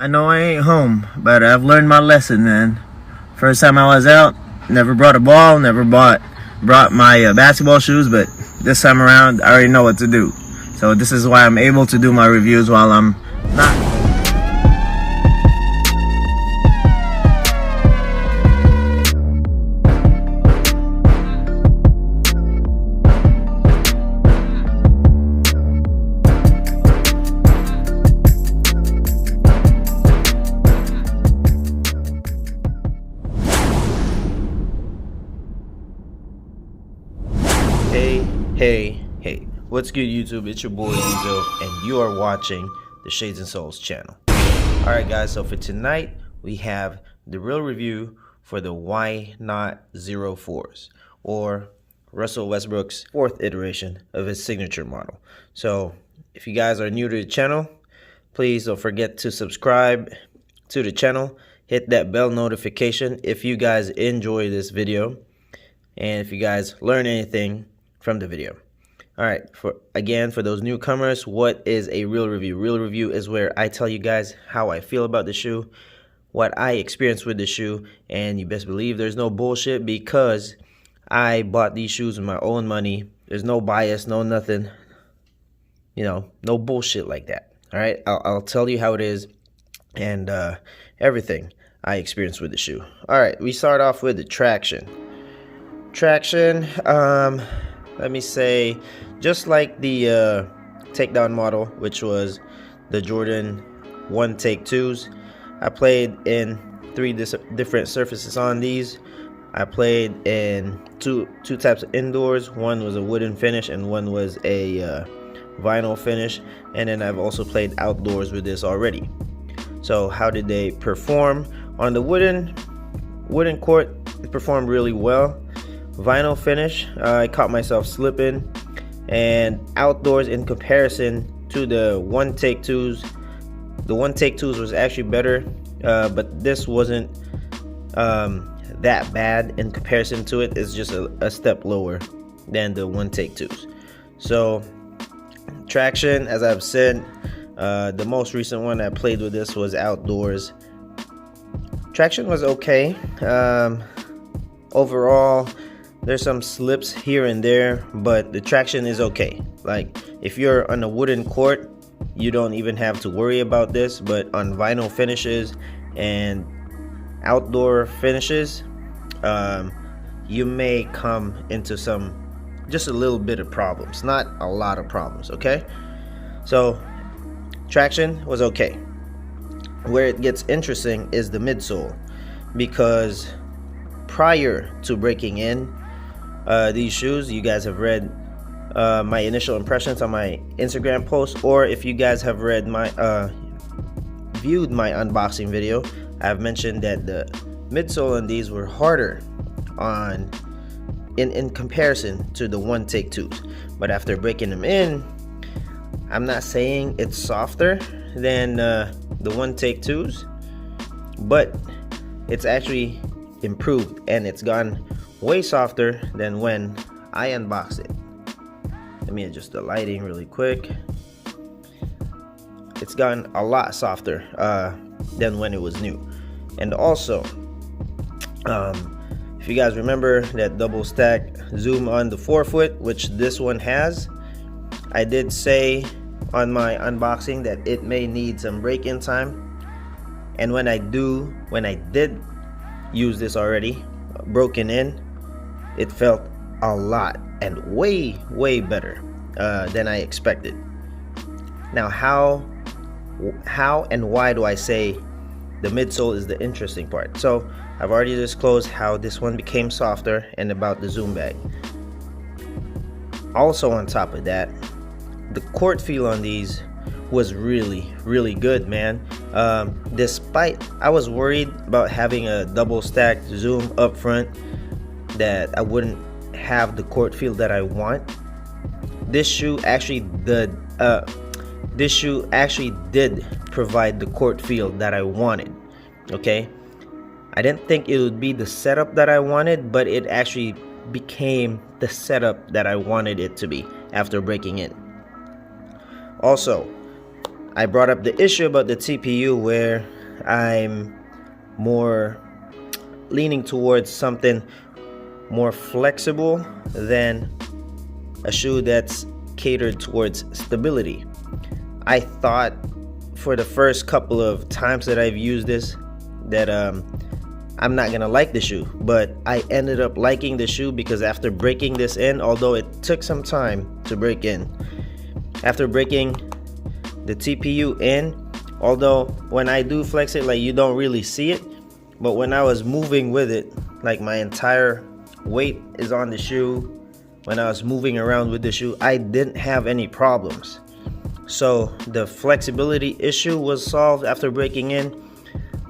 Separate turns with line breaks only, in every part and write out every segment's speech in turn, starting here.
I know I ain't home, but I've learned my lesson, man. First time I was out, never brought a ball, never brought my basketball shoes, but this time around, I already know what to do. So this is why I'm able to do my reviews while I'm not. Hey, what's good YouTube? It's your boy Dizo, and you are watching the ShadeSnSoleS channel. Alright guys, so for tonight, we have the real review for the Why Not 0.4s, or Russell Westbrook's fourth iteration of his signature model. So, if you guys are new to the channel, please don't forget to subscribe to the channel, hit that bell notification if you guys enjoy this video, and if you guys learn anything from the video. All right, for those newcomers, what is a real review? Real review is where I tell you guys how I feel about the shoe, what I experienced with the shoe, and you best believe there's no bullshit because I bought these shoes with my own money. There's no bias, no nothing, you know, no bullshit like that. All right, I'll tell you how it is and everything I experienced with the shoe. All right, we start off with the traction. Let me say, just like the takedown model, which was the Jordan 1 Take 2s, I played in 3 different surfaces on these. I played in two types of indoors. One was a wooden finish and one was a vinyl finish. And then I've also played outdoors with this already. So how did they perform? On the wooden court, it performed really well. Vinyl finish, I caught myself slipping, and outdoors, in comparison to the 1 Take 2s, the 1 Take 2s was actually better, but this wasn't that bad in comparison to it. It's just a step lower than the 1 Take 2s. So traction, as I've said, the most recent one I played with this was outdoors. Traction was okay. Overall, there's some slips here and there, but the traction is okay. Like, if you're on a wooden court, you don't even have to worry about this, but on vinyl finishes and outdoor finishes, you may come into just a little bit of problems, not a lot of problems. Okay, so traction was okay. Where it gets interesting is the midsole, because prior to breaking in these shoes, you guys have read my initial impressions on my Instagram post, or if you guys have read my viewed my unboxing video, I've mentioned that the midsole on these were harder in comparison to the 1 Take 2s. But after breaking them in, I'm not saying it's softer than the 1 Take 2s, but it's actually improved, and it's gone way softer than when I unboxed it. Let me adjust the lighting really quick. It's gotten a lot softer than when it was new. And also, if you guys remember that double stack zoom on the forefoot, which this one has, I did say on my unboxing that it may need some break-in time. And when I did use this already, broken in, it felt a lot and way better than I expected. Now, how and why do I say the midsole is the interesting part? So I've already disclosed how this one became softer and about the zoom bag. Also, on top of that, the court feel on these was really good, man. Despite I was worried about having a double stacked zoom up front, that I wouldn't have the court feel that I want. This shoe actually did provide the court feel that I wanted. Okay, I didn't think it would be the setup that I wanted, but it actually became the setup that I wanted it to be after breaking in. Also, I brought up the issue about the TPU where I'm more leaning towards something more flexible than a shoe that's catered towards stability. I thought for the first couple of times that I've used this that I'm not gonna like the shoe, but I ended up liking the shoe because after breaking this in, although it took some time to break in, after breaking the TPU in, although when I do flex it, like, you don't really see it, but when I was moving with it, like, my entire weight is on the shoe. When I was moving around with the shoe, I didn't have any problems. So the flexibility issue was solved after breaking in.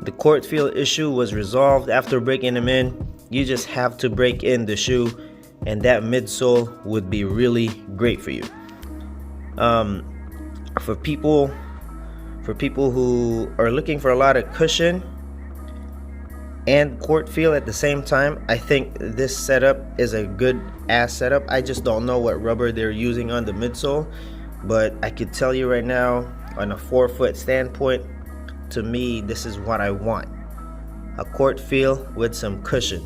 The court feel issue was resolved after breaking them in. You just have to break in the shoe, and that midsole would be really great for you. For people who are looking for a lot of cushion and court feel at the same time, I think this setup is a good ass setup. I just don't know what rubber they're using on the midsole, but I could tell you right now, on a 4-foot standpoint, to me, this is what I want. A court feel with some cushion.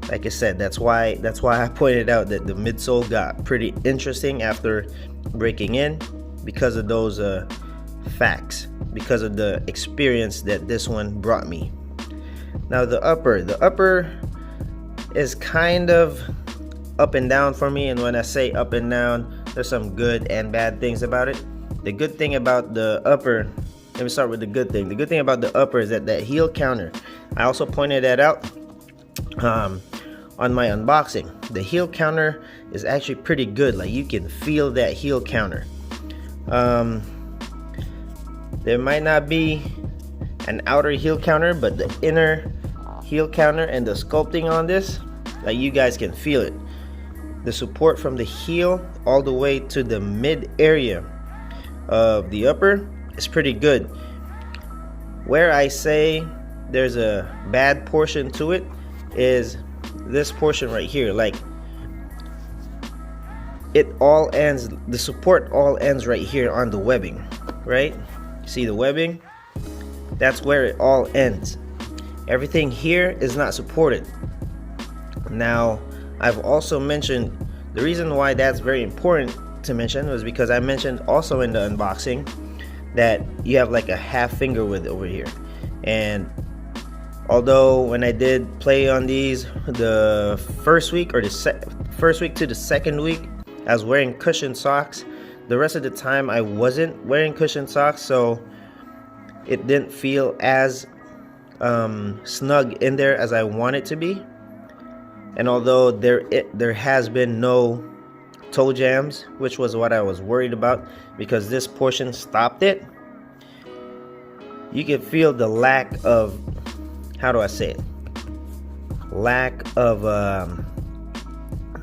Like I said, that's why I pointed out that the midsole got pretty interesting after breaking in, because of those facts, because of the experience that this one brought me. Now the upper is kind of up and down for me, and when I say up and down, there's some good and bad things about it. The good thing about the upper, let me start with the good thing. The good thing about the upper is that heel counter, I also pointed that out on my unboxing. The heel counter is actually pretty good. Like, you can feel that heel counter. There might not be an outer heel counter, but the inner heel counter and the sculpting on this, like, you guys can feel it. The support from the heel all the way to the mid area of the upper is pretty good. Where I say there's a bad portion to it is this portion right here. Like, it all ends, the support all ends right here on the webbing, right? See the webbing? That's where it all ends. Everything here is not supported. Now, I've also mentioned, the reason why that's very important to mention was because I mentioned also in the unboxing that you have like a half finger width over here. And although when I did play on these the first week, or the first week to the second week, I was wearing cushion socks. The rest of the time I wasn't wearing cushion socks, so it didn't feel as snug in there as I want it to be. And although there has been no toe jams, which was what I was worried about because this portion stopped it, you can feel the lack of, how do I say it, lack of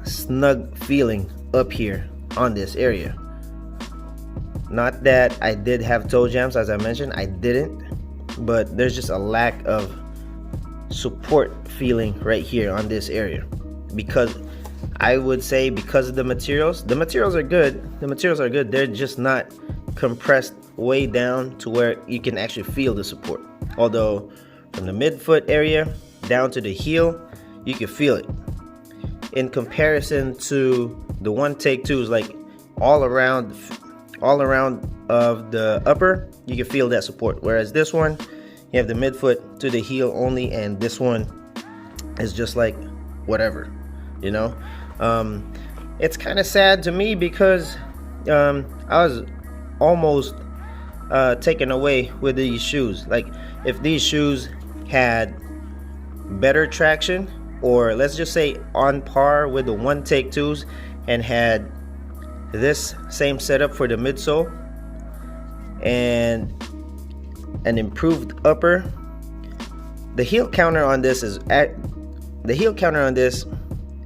snug feeling up here on this area. Not that I did have toe jams, as I mentioned, I didn't, but there's just a lack of support feeling right here on this area, because I would say because of the materials are good, they're just not compressed way down to where you can actually feel the support. Although from the midfoot area down to the heel, you can feel it. In comparison to the one take twos, like all around of the upper, you can feel that support. Whereas this one, you have the midfoot to the heel only, and this one is just like whatever, you know. It's kind of sad to me because I was almost taken away with these shoes. Like, if these shoes had better traction, or let's just say on par with the one take twos, and had this same setup for the midsole and an improved upper, the heel counter on this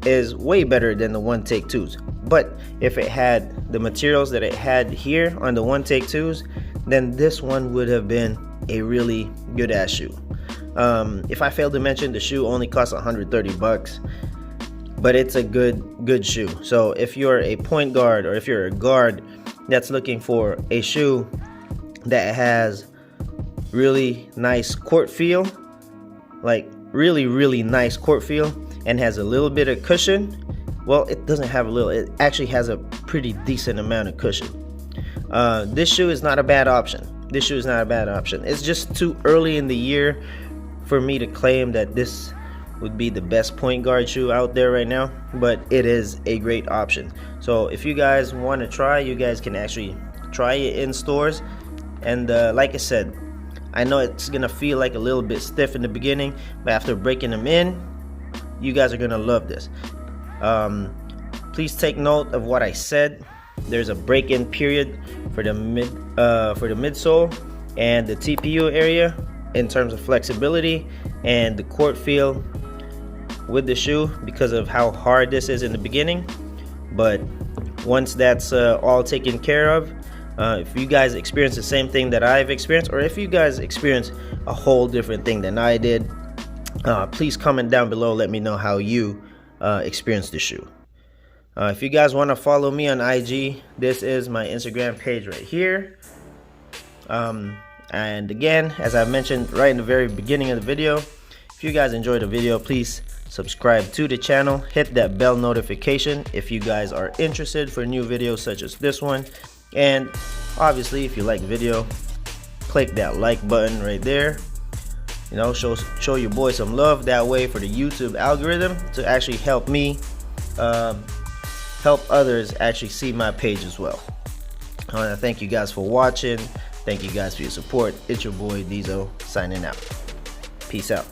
is way better than the one take twos. But if it had the materials that it had here on the one take twos, then this one would have been a really good ass shoe. If I failed to mention, the shoe only costs $130, but it's a good shoe. So if you're a point guard, or if you're a guard that's looking for a shoe that has really nice court feel, like really nice court feel, and has a little bit of cushion. Well, it doesn't have a little, it actually has a pretty decent amount of cushion. This shoe is not a bad option. This shoe is not a bad option. It's just too early in the year for me to claim that this would be the best point guard shoe out there right now, but it is a great option. So if you guys want to try, you guys can actually try it in stores. And like I said, I know it's gonna feel like a little bit stiff in the beginning, but after breaking them in, you guys are gonna love this. Please take note of what I said. There's a break-in period for the midsole and the TPU area in terms of flexibility and the court feel with the shoe, because of how hard this is in the beginning. But once that's all taken care of, if you guys experience the same thing that I've experienced, or if you guys experience a whole different thing than I did, please comment down below. Let me know how you experienced the shoe. If you guys want to follow me on IG, this is my Instagram page right here. And again, as I mentioned right in the very beginning of the video, if you guys enjoyed the video, please subscribe to the channel, hit that bell notification if you guys are interested for new videos such as this one. And obviously, if you like the video, click that like button right there. You know, show your boy some love that way for the YouTube algorithm to actually help me help others actually see my page as well. I want to thank you guys for watching. Thank you guys for your support. It's your boy Dizo signing out. Peace out.